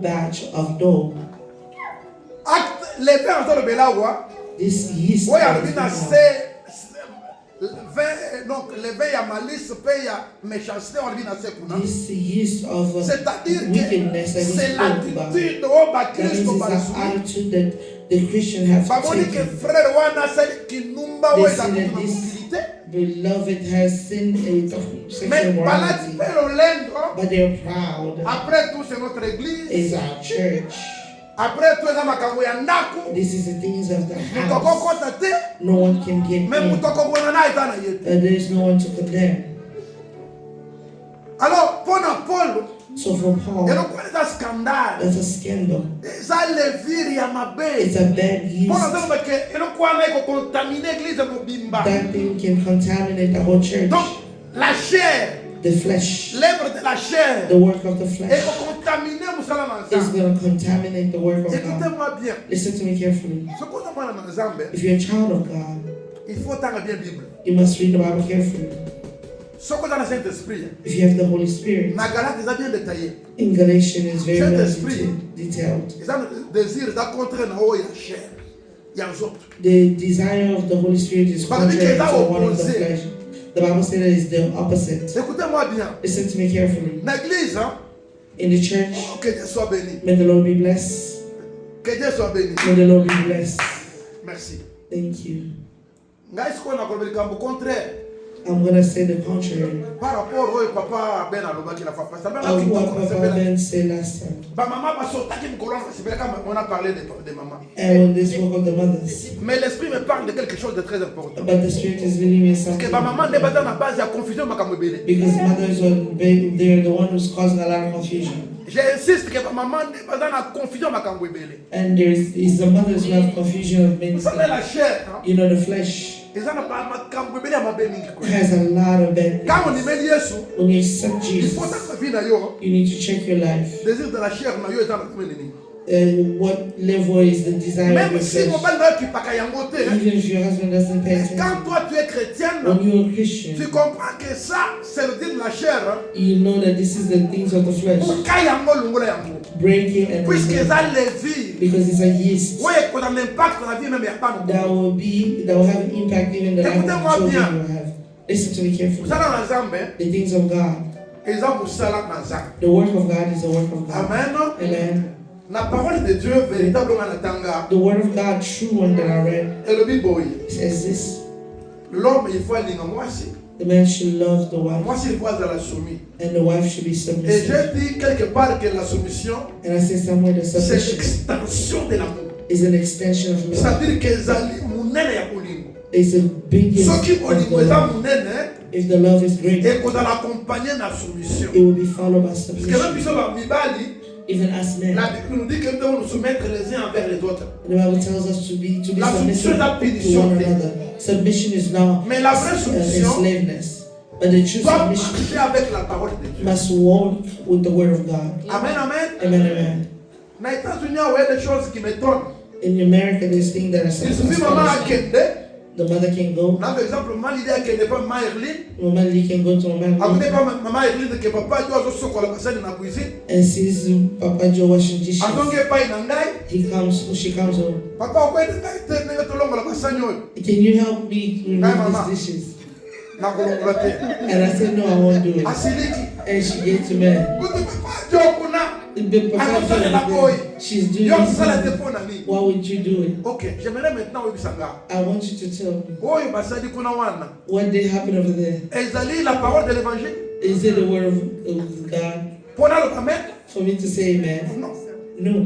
batch of dough. This yeast. This yeast of wickedness that c'est l'attitude that is the attitude that the Christian have taken. They see that this beloved has sinned a sexual morality, but they're proud. It's our church. This is the things of the house. No one can get in. There is no one to condemn. So for Paul, that's a scandal. It's a bad yeast. That thing can contaminate the whole church. The flesh, the work of the flesh, is going to contaminate the work of God. Listen to me carefully. If you're a child of God, you must read the Bible carefully. If you have the Holy Spirit, in Galatians it's very well detailed. The desire of the Holy Spirit is contrary to one of the flesh. The Bible says that it's the opposite. Listen to me carefully. In the church, may the Lord be blessed. May the Lord be blessed. Thank you. I'm going to say the contrary of what Papa Ben said last time. And when they spoke of the mothers. Mais l'esprit me parle de quelque chose de très important. But the Spirit is leading me something. Because mothers are they're the one who's causing a lot of confusion. J'insiste que maman n'est pas dans la confusion makambo ebele. And there is the mothers who have confusion of many things. You know, the flesh has a lot of bad things. When you accept Jesus, you need to check your life. What level is the desire of your flesh? Even if your husband doesn't pay attention, when you're a Christian, you know that this is the things of the flesh. Break it and remove it. Because it's a yeast that will have an impact even in the life of the children you will have. Listen to me carefully. The things of God, the work of God is the work of God. Amen. La parole de Dieu véritablement natanga. The word of God, true one that I read, it says this: l'homme il faut aller moi aussi. The man should love the wife, moi il faut la soumise. And the wife should be Et submissive. je dis quelque part que la soumission, And I say somewhere that c'est submission l'extension de l'amour. is an extension of love. C'est-à-dire que zali munene ya bolingo. It's a big gift Ce of qui the bolingo eza love. munene. If the love is great, Et qu'on a accompagné la soumission. it will be followed by Parce que même submission. biso ba mibali, Even as men, la Bible nous dit que nous devons nous soumettre les uns envers les autres. the Bible tells us to be La submissive soumission est la to punition. one another. Submission is not Mais la vraie soumission enslavedness, but the true doit submission marcher avec la parole de Dieu. must walk with the word of God. Amen, amen. Amen, amen. Dans les États-Unis, il y a des choses qui m'étonnent. In America, there's things that are Il suffit maman à astonishing. Kende. The mother can go. Là, par exemple, maman l'idée à Kende pas maman Erline. Mama Lee can go to Mama Après Lee pas maman Erline que papa doit se sokola passer dans la cuisine. and sees Papa Joe washing dishes. Andonge pas inandai. She comes home. Papa au kwenda ngai te to longo la pasanyo. Can you help me Mama. remove these dishes? Na kolongola te. And I said, no, I won't do it. Asiliki. And she gets mad. Kuti papa jo kuna. The Papa Joe, she's doing Yo sala te this. pona ni. Why would you do it? OK, j'aimerais maintenant obisanga. I want you to tell me Oyo basadi kuna wana. what did happen over there. Ezali la parole de l'évangile. Is it the word of God? Pona le amen. For me to say amen? Non. No.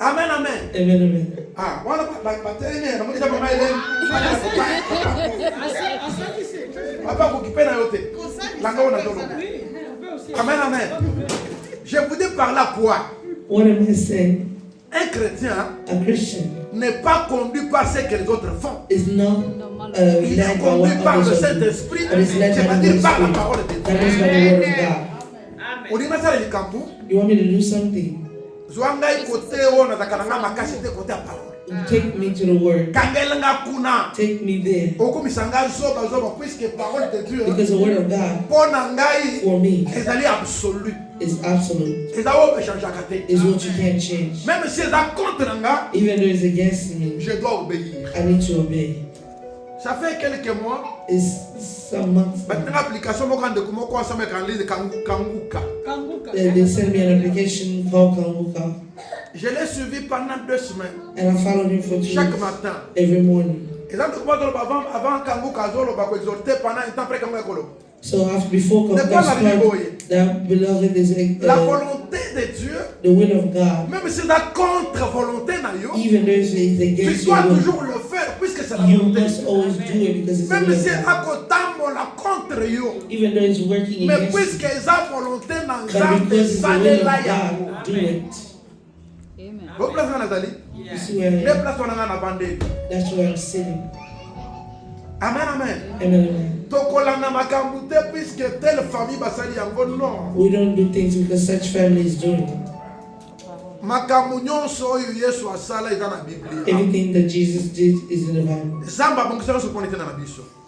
Amen, amen. Amen, amen. Ah, wana batene na mwisho mama ile. Papa kukipenda yote. Langa una dogo. Amen, amen. Je voudrais parler à quoi? What am I saying? Un chrétien A Christian n'est pas conduit par ce que les autres font. is not Il est led by conduit what par le others do, Saint-Esprit, but is led by the Holy c'est-à-dire par la Spirit. parole de Dieu. That is by the word of God. On dit ça les campu. You want me to do something? Take me to the word. Take me there. Because the word of God for me is absolute. Is what you can't change. Even though it's against me, I need to obey. Ça fait quelques mois. It's some months. They sent me an application called Kanguka. Je l'ai suivi pendant 2 semaines. And I followed him for 2 weeks. Chaque matin. Every morning. So after before Kanguka started, that beloved is la volonté de Dieu. The will of God. Même si la contre-volonté na yo. Even though it's against tu dois toujours le faire puisque c'est la you volonté. Must always do it because it's même si la contre yo. Even though it's working mais against puisque you. la volonté na But because it's the will of God, do it. Amen. You see where I am? That's where I'm sitting. Amen, amen. Amen. We don't do things because such family is doing it. Everything that Jesus did is in the Bible.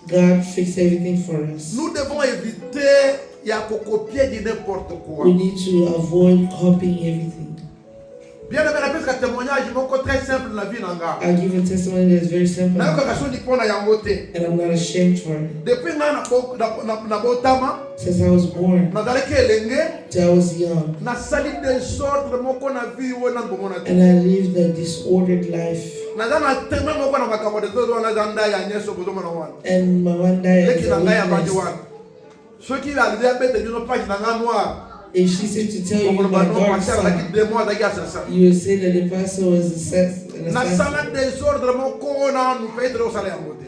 God fixed everything for us. We need to avoid copying everything. Bien aimé, la plus témoignage très simple dans la vie nanga. I'll give a testimony that's very simple. And I'm not ashamed for it. Depuis na botama. Since I was born. Till I was young. Na sali désordre moko na vie wona bomona. And I lived a disordered life. Na na tema moko na makambo de todo na zanda ya nyeso bozomo na wana. And my one day. Leki na ngai abandi wana. Ceux qui va aller bête de nos pages na noir. If she said to tell you my God son, you will say that the pastor was an assassin.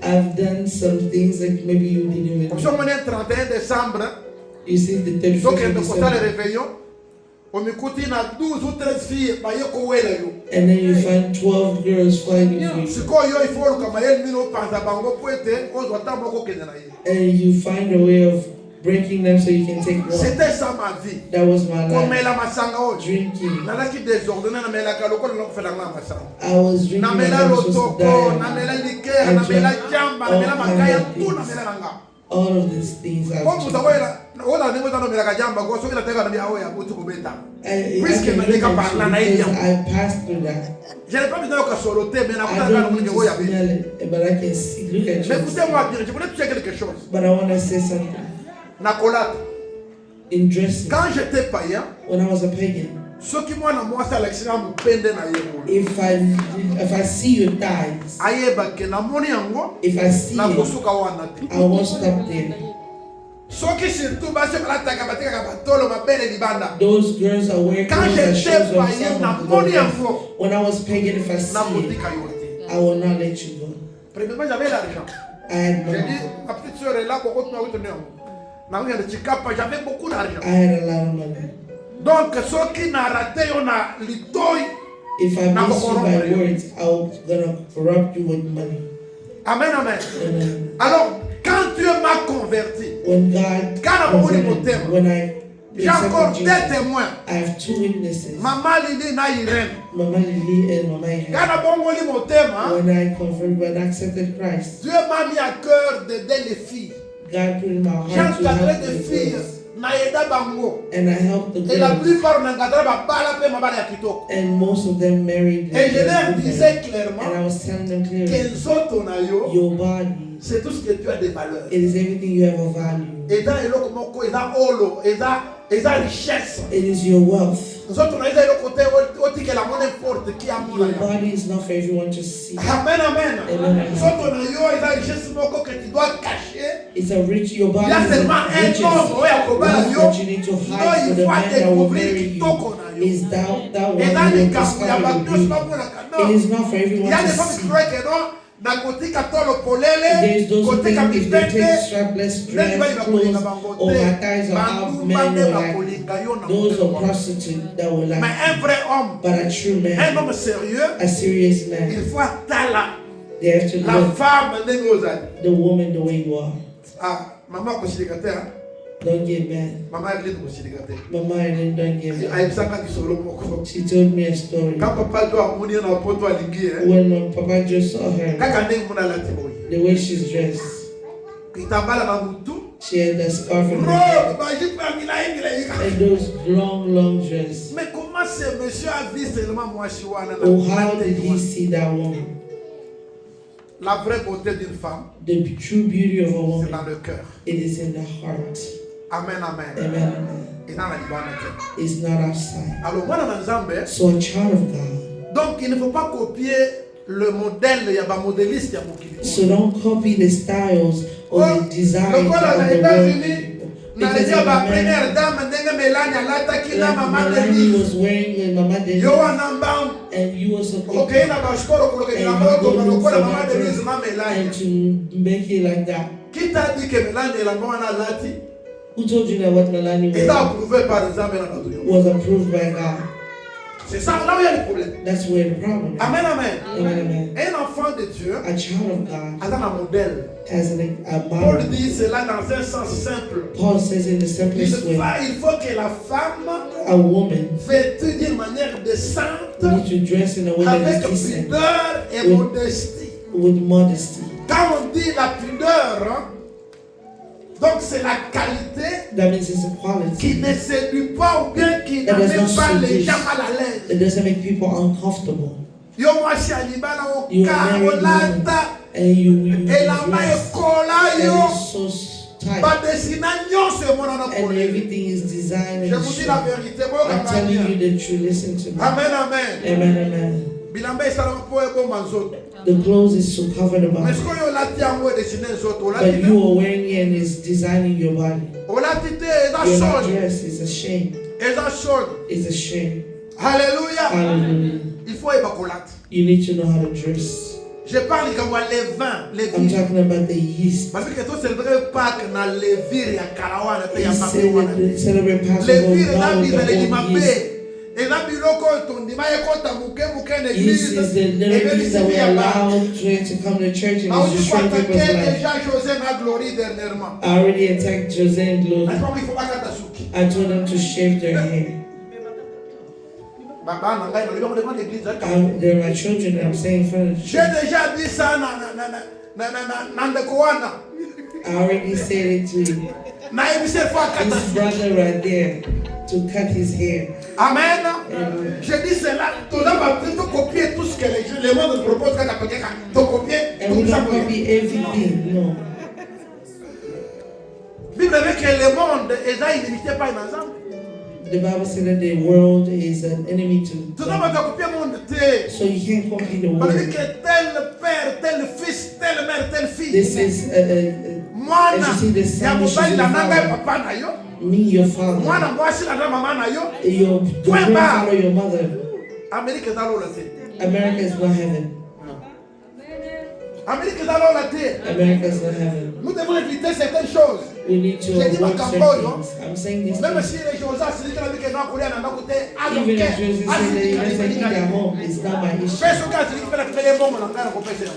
I've done some things that maybe you didn't even know. You see the 31st of December. And then you find 12 girls fighting for you. And you find a way of breaking them so you can take one. C'était ça ma vie. That was my life. Drinking. I was drinking. I drank all of these things. I passed through that. I don't need to smell it, but I can see, look at you. But I want to say something. In dressing. Quand j'étais païen, when I was a pagan, if I see your thighs, if I see it, I won't stop there. Those girls are wearing clothes that shows on some. When I was pagan, if I see it, I will not let you go. I had money. J'avais beaucoup d'argent. I had a lot of money. Donc, ceux qui n'ont raté, on a l'itoy. If I miss you by words, I'm gonna corrupt you with money. Amen, amen. Amen. Alors, quand Dieu m'a converti, when God converted, when j'ai encore 2 témoins. I have 2 witnesses. Maman Lili na Irene. Mama Lili and Mama Irene. When I converted, when I accepted Christ, Dieu m'a mis à cœur d'aider les filles. God put in my heart to help the girls. And I helped the girls. And most of them married. And I was telling them clearly, your body, c'est tout ce que tu as de valeur. It is everything you have of value. It is your wealth. Your body is not for everyone to see. Amen, amen. Amen. It's a rich, your body is a riches. Wealth that you need to hide for the man that will marry you. Is that one who will discover the beauty. It is not for everyone to see. There's those who think if they take strapless dress, clothes, or my thighs are out, men will like those are prostitutes that will like. But a true man, a serious man, they have to love the woman the way you are. Don't get mad. Maman Evelyne aussi regardez. Mama Eileen, don't get mad. She told me a story. Quand papa doit mourir dans le pot à l'iguier. When Papa just saw her, the way she's dressed, she had a scarf on her head and those long dresses. Mais comment ce monsieur a vu seulement moi Oh, how did he see that woman? La vraie beauté d'une femme, the true beauty of a c'est woman, dans le cœur. it is in the heart. Amen, amen. Amen. It's not outside. Alors, moi, dans Nzambe, so a child of God. Donc, il ne faut pas copier le modèle, il y a un modéliste, il y a beaucoup. So don't copy the styles or the design of the world. Because première dame, Melanie was wearing a Mama Denise, and you were supposed to and to make it like that. Qui t'a dit que Melanie est la bonne à Lati? Who told you that what Melanie was approved by God? C'est ça, là où il y a le problème. That's where the problem is. Amen, amen. Amen, amen. Un enfant de Dieu, a child of God, a un modèle. Has a Paul model. dit cela dans un sens simple. Paul says in the simplest way, il faut que la femme, a woman, vêtue d'une manière décente, need to dress in a way that avec is decent, pudeur et modestie. with modesty. Quand on dit la pudeur, hein, donc c'est la qualité that means it's a quality qui ne séduit pas ou bien qui ne met pas les gens mal à l'aise. It doesn't make people uncomfortable. Yo moi je suis alibala au You are married woman, and you et la main est collée yo. So tight. And everything is designed je and vous dis la shown. vérité. I'm telling you the truth. Listen to me. Amen, amen. Amen, amen. The clothes is to cover the body. But you are wearing it and is designing your body. Your dress is a shame. It's a shame. Hallelujah. Hallelujah. You need to know how to dress. Je parle comme les vins, les I'm talking about the yeast. Parce que tout célébrer Pâques na levir ya karawana pe ya celebrate Passover now with the old yeast. Yeast is the little things that we allow to come to church and is to shrink people's life. I already attacked Jose and Glory. I told them to shave their hair. They're my children, I'm saying in front of the church. I already said it to him. His brother right there to cut his hair. Amen. Je dis cela, tu dois copier tout ce que les monde proposent quand tu copier. And we don't copy everything, no. Bible dit que le monde est illimité par ensemble. The Bible said that the world is an enemy to God. So you can't copy the world. This is as you see the son is the father. Me, your father. Your grandfather, your mother. America is not heaven. America is not heaven. Nous devons éviter certaines choses. We need to avoid certain things. I'm saying this. Même si les choses à celui qui a dit que non, pour aller dans côté, even if Jesus said that he doesn't eat at home, it's not my issue.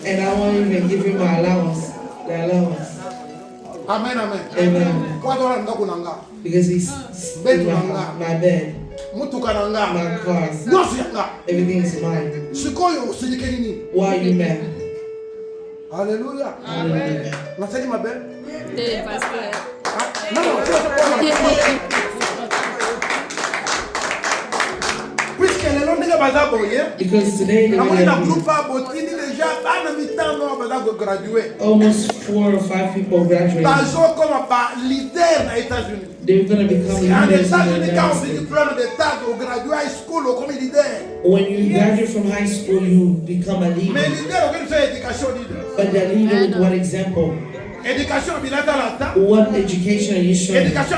And I won't even give him my allowance. The allowance. Amen, amen. Amen. Because he's in my bed, my car. Everything is mine. Why are you mad? Alléluia. Hallelujah. L'enseigne ma belle. Pasteur. Non, puisque les longs n'est pas aboyés. Because today they almost 4 or 5 people graduated. They're going to become leaders in the United States. When you graduate from high school, you become a leader. But the leader with what example? What education are you showing? You have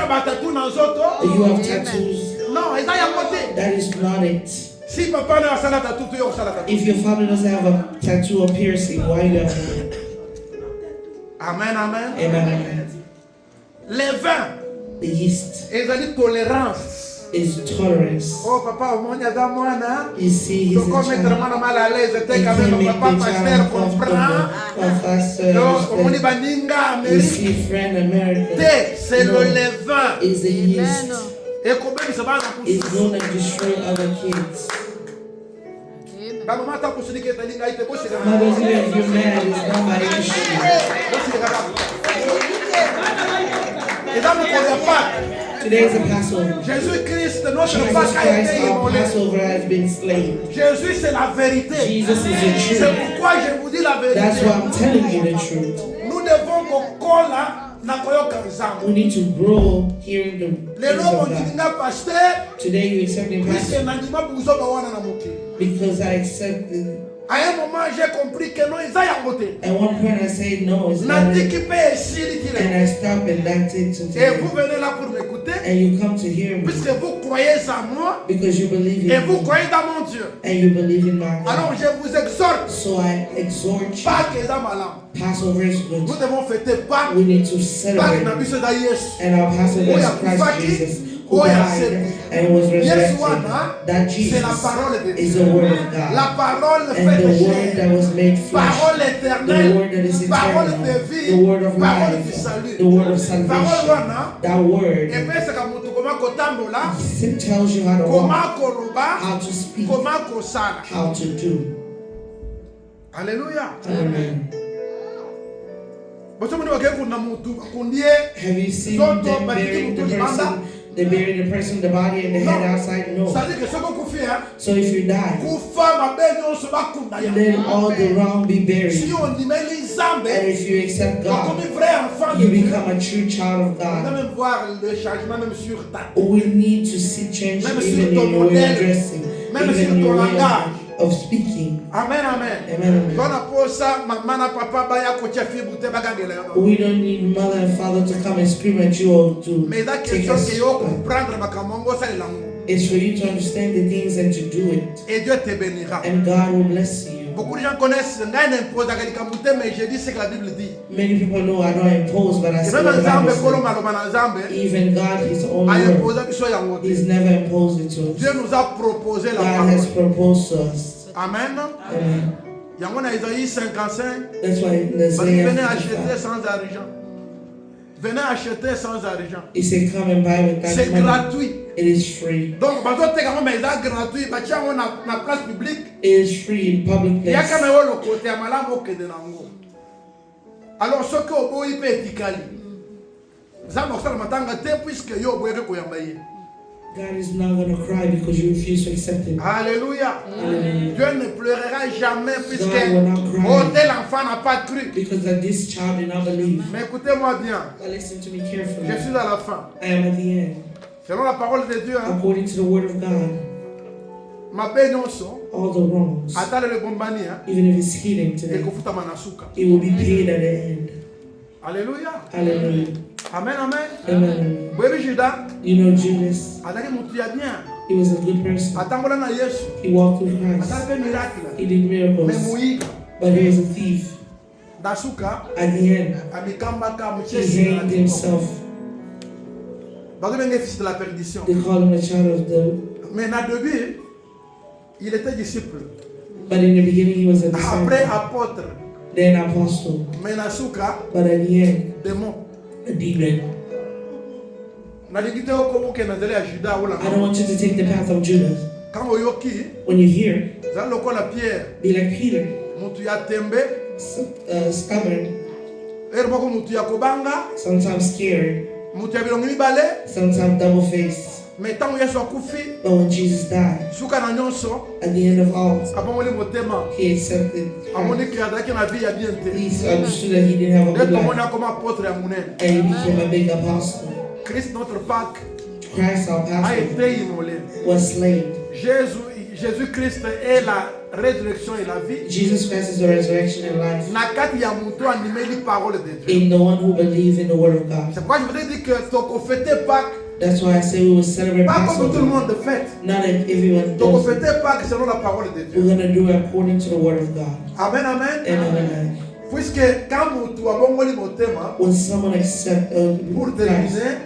tattoos? That is not it. If your father doesn't have a tattoo or piercing, why do you have it? Amen, amen. Amen. Les vins. The yeast. Ils ont dit tolérance. is tolerance. Oh papa, au monde y a d'un moine. You see, he's a Comme mettre child. mal à l'aise, He t'es quand même can make papa the pasteur child comprend. comfortable. Oh, au monde y baninga You Amérique. see, friend America. Thé, c'est le levain. Is a yeast. Et combien il se bat dans It's going to destroy other kids. Quand maman t'a poussé que t'as dit qu'il était beau, c'est Mothers, even if you're mad, it's not my issue. Et dans le premier pas, Today is a Passover. Jésus-Christ, Jesus notre Pâque a Christ, été our immolé. Passover has been slain. Jésus, c'est la vérité. Jesus is the C'est truth. pourquoi je vous dis la That's vérité. why I'm telling you the truth. Nous devons kokola na koyoka nzambe. We need to grow hearing the things Lelo of God. mondinga pasteur, Today you accept me, puisque Pastor, nandima buzo bawana na mokili. because I accept it. À un moment, j'ai compris que non, ils aillent côté. At one point I said no, it's not Nandi it. qui paye esili qui And est. I stopped and that's it Et today. vous venez là pour m'écouter, And you come to hear me puisque vous croyez en moi because you believe et in vous me croyez dans mon Dieu. and you believe in my Alors God. je vous exhorte, So I exhort you. pas que dans ma langue. Passover is Nous good. devons fêter Pâques. We need to Pâques celebrate. na biso da Yesu. And our Passover is Christ Jesus, who died and was resurrected. That C'est la Jesus parole de is Dieu. the word of God. La parole And faite the word chair. that was made flesh. Parole The éternelle. word that is Parole de eternal. vie. The word of Parole du life. salut. The word of Parole salvation. wana. That word Epesaka mutu comment kotambola, it tells you how to walk, comment koloba, how to speak, comment kosala. how to do. Alléluia. Amen. Boso muni bakeko na mutu bakundie. Have you seen Zoto them batiki burying the mutu libanda. person? They bury the person, the body, and the head outside? No. C'est-à-dire que soko kufia, So if you die, kufa mabe nyonso bakunda ya. then all the wrong be Si buried. on dimeli And Nzambe, if you accept donc God, comme un vrai enfant de you Dieu, become a true child of on va God. même voir le changement même sur ta We need to see change Même even sur ton in your way modèle, of dressing, même even sur in your ton way langage. of speaking. Amen, amen. Amen. Quand on pose ça, maman et papa baya kotia fi bute bagagele. We don't need mother and father to come and scream at you or to Mais la take question us. que yo comprendre makamongo ça l'amour. It's for you to understand the things and to do it. Et Dieu te bénira. And God will bless you. Beaucoup de gens connaissent ngai n'impose à quelqu'un bute, mais je dis ce que la Bible dit. Many people know I don't impose, but I Et say même what the Nzambe Bible kolo says. maloba na Nzambe, Even God, His own a word, imposé biso yango te. He's never imposed it to Dieu us. nous a proposé la God has parole. proposed to us. Amen. Amen. Yango na Isaïe 55. That's why in Venez Isaiah acheter 55, sans argent. Venez acheter sans argent. He said, come and buy with C'est that money. gratuit. It is free. Donc, bazo te kama mais c'est gratuit. Bah tiens on a na place publique. It is free in public Ya place. kama yo le côté ya malamu okende nango. Alors ce que oboyi pe etikali. Nzambe okosala matanga te puisque yo oboyeke koyamba ye. God is not going to cry because you refuse to accept Him. Alléluia. Hallelujah. Dieu ne pleurera jamais puisque God will not cry. oh tel enfant n'a pas cru. Because that this child did not believe. Mais écoutez-moi bien. Now listen to me carefully. Je suis à la fin. I am at the end. Selon la parole de Dieu, hein, According to the word of God, ma nyonso all the wrongs, atale le bombani hein, even if it's healing today, ekofutama na suka. it will be paid at the end. Alléluia. Hallelujah. Amen, amen. Amen. Boyebi Juda You know Judas, azali mutu ya bien. he was a good person. Atambola na Yesu. He walked with Christ. Asali pe miracle. He did Mais miracles, muiga but he was a thief. na suka At the end, amikambaka he muchesi na hanged tiko. himself. Bazo benge fils de la perdition. They called him the child of the... Mais na début, il était disciple. But in the beginning, he was a Après disciple, apôtre. then apostle. Mais na suka But at the end, démon. a demon. Na digite okomuke na zele ya Juda ola. I don't want you to take the path of Judas. Quand oyoki, When you hear, za lokola Pierre, be like Peter, mutu ya tembe, stubborn, moko mutu ya kobanga, sometimes scared, mutu ya bilongi mibale, sometimes double-faced. mais tango Yesu akufi, But when Jesus died, suka na nyonso, at the end of all, abongoli motema, he accepted amoni Christ. ki azalaki na vie ya bien te. He understood that he didn't have a Nde good tomoni life, akoma apôtre ya munene. and he became a big apostle. Christ notre Pâque Christ, our a pastor, été immolé. was slain. Jésus-Christ est la résurrection et la vie. Jesus Christ is the resurrection and life. Na kati ya mutu animeli parole de Dieu. In the one who believes in the word of God. C'est pourquoi je voudrais dire que toko fêter Pâques, That's why I say we will celebrate pas comme tout le Passover. monde fête. Not that everyone Toko does it. fêter Pâques selon la parole de Dieu. We're going to do it according to the word of God. Amen, amen. Amen. Puisque quand mutu abongoli motema, When someone accepts pour Christ, terminer,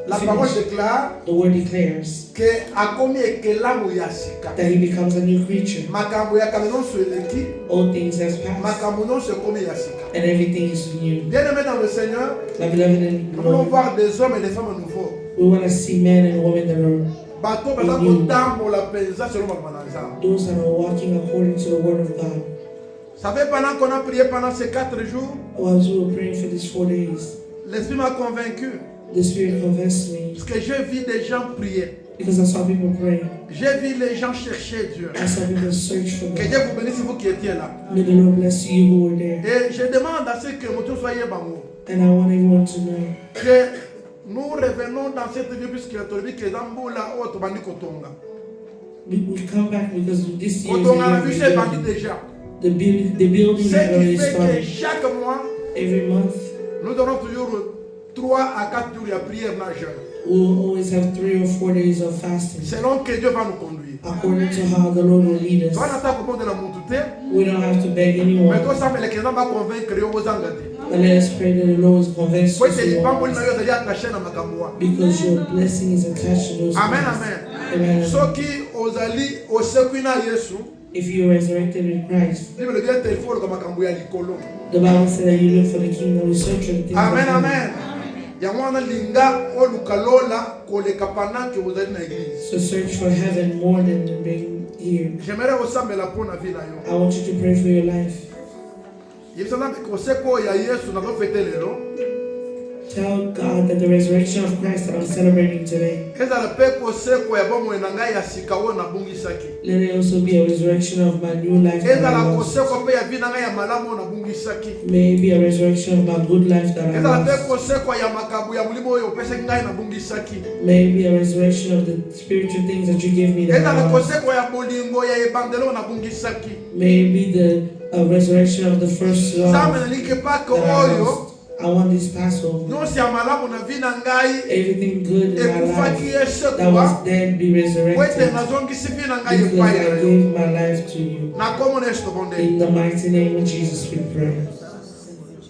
La parole déclare the word declares that he becomes a new creature. All things has passed, and everything is new. Bien-aimés dans le Seigneur, My beloved in nous the voulons Lord, voir des hommes et des femmes nouveaux. we want to see men and women that are those that are walking according to the word of God. Vous savez, pendant qu'on a prié pendant ces 4 jours, As we were praying for these 4 days, l'Esprit m'a convaincu. the Spirit convinced me Parce que j'ai vu des gens prier. because I saw people pray. J'ai vu les gens chercher Dieu. I saw people search for Que God. Dieu vous bénisse vous qui étiez là. May the Lord bless you who were there. Et je demande à ce que vous soyez bango. And I want everyone to know Que nous revenons dans cette vie puisque la vie que Zamboula ou Tobani Kotonga. we come back because this year is Kotonga a the vu year ces of bandits the building. déjà. The building Ce has qui already fait que started. chaque mois, Every month, nous donnons toujours 3 à 4 jours de prière majeure. we'll always have 3 or 4 days of fasting, Selon que Dieu va nous conduire. according to how the Lord will lead us. Toi, n'attends pas de la montée. We don't have to beg Mais anyone, toi, ça, mais les gens vont convaincre aux angati. but let us pray that the Lord is convinced Quoi, us c'est pas moi, of je suis attaché à ma camoua. because your blessing is attached to those Amen, things. amen. Amen. Ceux qui aux alliés, aux secours Yesu, If you are resurrected in Christ, Bible dit qu'il faut le makambo ya likolo. the Bible said that you live for the kingdom, you search for the things Amen, of heaven. amen. Yango wana linga o lukalola koleka pendant que vous êtes dans l'église. So search for heaven more than being here. J'aimerais osambela pour na vie na yo. I want you to pray for your life. Yebisana ko seko ya Yesu na ko fete lelo. Tell God that the resurrection of Christ that I'm celebrating today, Eza le pe ko seko ya bomo na ngai ya sikawo na bungisaki. let it also be a resurrection of my new life that Eza I la ko lost. seko pe ya vie na ngai ya malamu na bungisaki. May it be a resurrection of my good life that I Eza la pe lost. ko seko ya makabu ya mulimo oyo pese ngai na bungisaki. May it be a resurrection of the spiritual things that you give me that Eza I la ko lost. seko ya bolingo ya ebandelo na bungisaki. May it be the resurrection of the first love Zame na like pa ko that I oyo. lost. I want this Passover. Nyonso ya malamu na vie na ngai Everything good in my ekufaki life that esekwa. was dead be Wete resurrected nazongisi vie na ngai because epai I na yo. gave my life to you. Na komo na Yesu bonde. In the mighty name of Jesus we pray.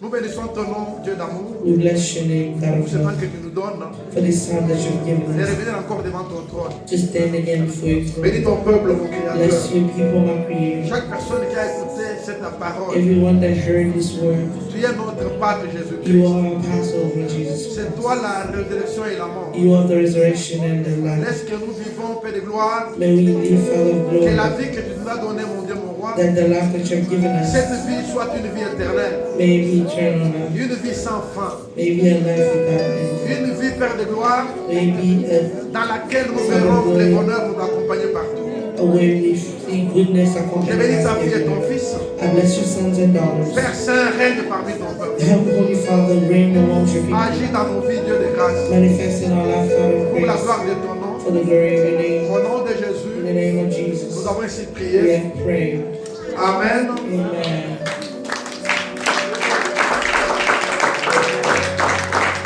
Nous bénissons ton nom, Dieu d'amour, We bless your name, God pour of ce temps love, que tu nous donnes for this time that you've given de us revenir encore devant ton trône. to stand again before your Bénis throne. ton peuple, mon Créateur. Bless your people, my Creator. Chaque personne qui a écouté cette parole, Everyone that heard this word, tu es notre Pâque Jésus-Christ. you are our Passover, Jesus. C'est toi la résurrection et la mort. You are the resurrection and the life. Laisse que nous vivons, Père de gloire, May we live, Father of que la glory, vie que tu nous as donnée, mon Dieu, mon roi, that the life that you have given us cette vie soit une vie éternelle, may be eternal life. une vie sans fin, May be a life without end. une vie, Père de gloire, May be a dans laquelle nous verrons le bonheur nous accompagner partout. where we see goodness Je accompanied bénis us ta fille et ton everywhere. fils. I bless your sons and daughters. Père Saint, règne parmi ton peuple. Help, Holy Father, reign amongst your people. Agis dans nos vies, Dieu de grâce. Manifest in our life, Father of Pour la grace, gloire de ton nom, for the glory of your name. au nom de In Jésus, the name of nous Jesus, avons ainsi we prié. have prayed. Amen. Amen.